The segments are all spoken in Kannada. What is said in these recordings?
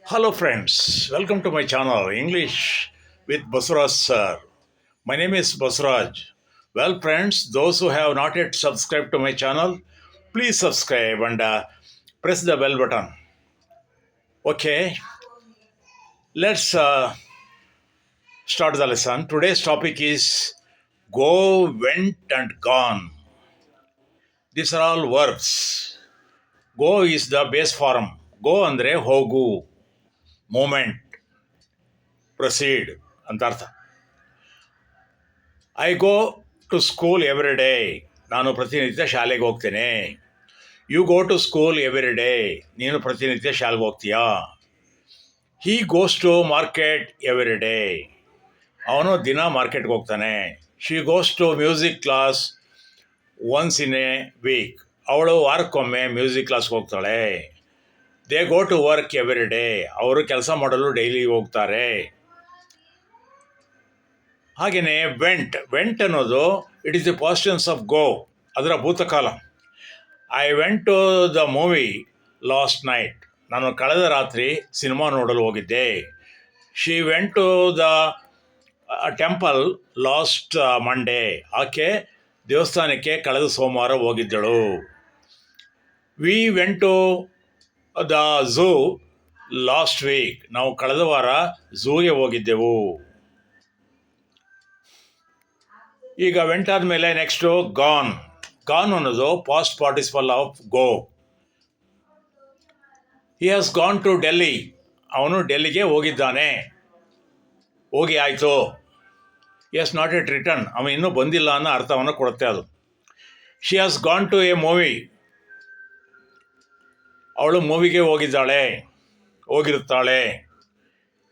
Hello, friends. Welcome to my channel, English with Basraj sir. My name is Basraj. Well, friends, those who have not yet subscribed to my channel, please subscribe and press the bell button. Okay, let's start the lesson. Today's topic is go, went, and gone. These are all verbs. Go is the base form. Go andre hogu, moment, proceed ಅಂತ ಅರ್ಥ. I go to school every day. ನಾನು ಪ್ರತಿನಿತ್ಯ ಶಾಲೆಗೆ ಹೋಗ್ತೇನೆ. You go to school every day. ನೀನು ಪ್ರತಿನಿತ್ಯ ಶಾಲೆಗೆ ಹೋಗ್ತೀಯಾ. He goes to market every day. ಅವನು ದಿನ ಮಾರ್ಕೆಟ್ಗೆ ಹೋಗ್ತಾನೆ. She goes to music class once in a week. ಅವಳು ವಾರಕ್ಕೊಮ್ಮೆ ಮ್ಯೂಸಿಕ್ ಕ್ಲಾಸ್ಗೆ ಹೋಗ್ತಾಳೆ. They go to work every day. ಅವರು ಕೆಲಸ ಮಾಡಲು ಡೈಲಿ ಹೋಗ್ತಾರೆ. ಹಾಗೆಯೇ ವೆಂಟ್ ಅನ್ನೋದು it is the past tense of go, ಅದರ ಭೂತಕಾಲ. I went to the movie last night. ನಾನು ಕಳೆದ ರಾತ್ರಿ ಸಿನಿಮಾ ನೋಡಲು ಹೋಗಿದ್ದೆ. She went to the temple last Monday. ಆಕೆ ದೇವಸ್ಥಾನಕ್ಕೆ ಕಳೆದ ಸೋಮವಾರ ಹೋಗಿದ್ದಳು. We went to the zoo last week. ನಾವು ಕಳೆದ ವಾರ ಝೂಗೆ ಹೋಗಿದ್ದೆವು. ಈಗ ವೆಂಟ್ ಆದಮೇಲೆ ನೆಕ್ಸ್ಟು ಗಾನ್. ಗಾನ್ ಅನ್ನೋದು past participle of go. He has gone to Delhi. ಅವನು ಡೆಲ್ಲಿಗೆ ಹೋಗಿದ್ದಾನೆ. ಹೋಗಿ ಆಯಿತು. He has not yet return. ಅವನು ಇನ್ನೂ ಬಂದಿಲ್ಲ ಅನ್ನೋ ಅರ್ಥವನ್ನು ಕೊಡುತ್ತೆ ಅದು. She has gone to a movie. ಅವಳು ಮೂವಿಗೆ ಹೋಗಿರುತ್ತಾಳೆ.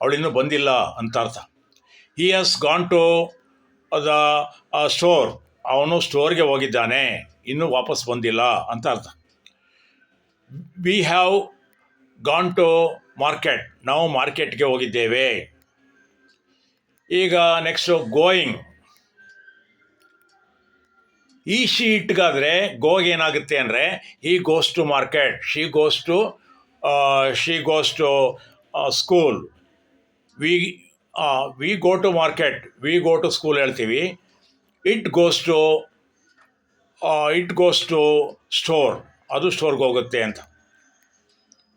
ಅವಳಿನ್ನೂ ಬಂದಿಲ್ಲ ಅಂತ ಅರ್ಥ. He has gone to the store. ಅವನು ಸ್ಟೋರ್ಗೆ ಹೋಗಿದ್ದಾನೆ, ಇನ್ನೂ ವಾಪಸ್ ಬಂದಿಲ್ಲ ಅಂತ ಅರ್ಥ. We have gone to market. ನಾವು ಮಾರ್ಕೆಟ್ಗೆ ಹೋಗಿದ್ದೇವೆ. ಈಗ ನೆಕ್ಸ್ಟು ಗೋಯಿಂಗ್. ಈ ಶೀಟ್ಗಾದರೆ ಗೋಗೆ ಏನಾಗುತ್ತೆ ಅಂದರೆ he goes to market, she goes to school. We go to market, we go to school ಹೇಳ್ತೀವಿ. ಇಟ್ ಗೋಸ್ ಟು ಸ್ಟೋರ್, ಅದು ಸ್ಟೋರ್ಗೆ ಹೋಗುತ್ತೆ ಅಂತ.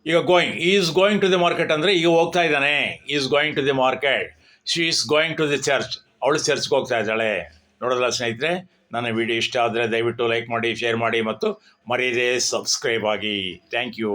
ಈಗ going, is going to the market ಅಂದರೆ ಈಗ ಹೋಗ್ತಾ ಇದ್ದಾನೆ. Is going to the market. She is going to the church. ಅವಳು ಚರ್ಚ್ಗೆ ಹೋಗ್ತಾ ಇದ್ದಾಳೆ. ನೋಡೋದಲ್ಲ ಸ್ನೇಹಿತರೆ, ನನ್ನ ವಿಡಿಯೋ ಇಷ್ಟ ಆದರೆ ದಯವಿಟ್ಟು ಲೈಕ್ ಮಾಡಿ, ಶೇರ್ ಮಾಡಿ ಮತ್ತು ಮರೆಯದೇ ಸಬ್ಸ್ಕ್ರೈಬ್ ಆಗಿ. Thank you.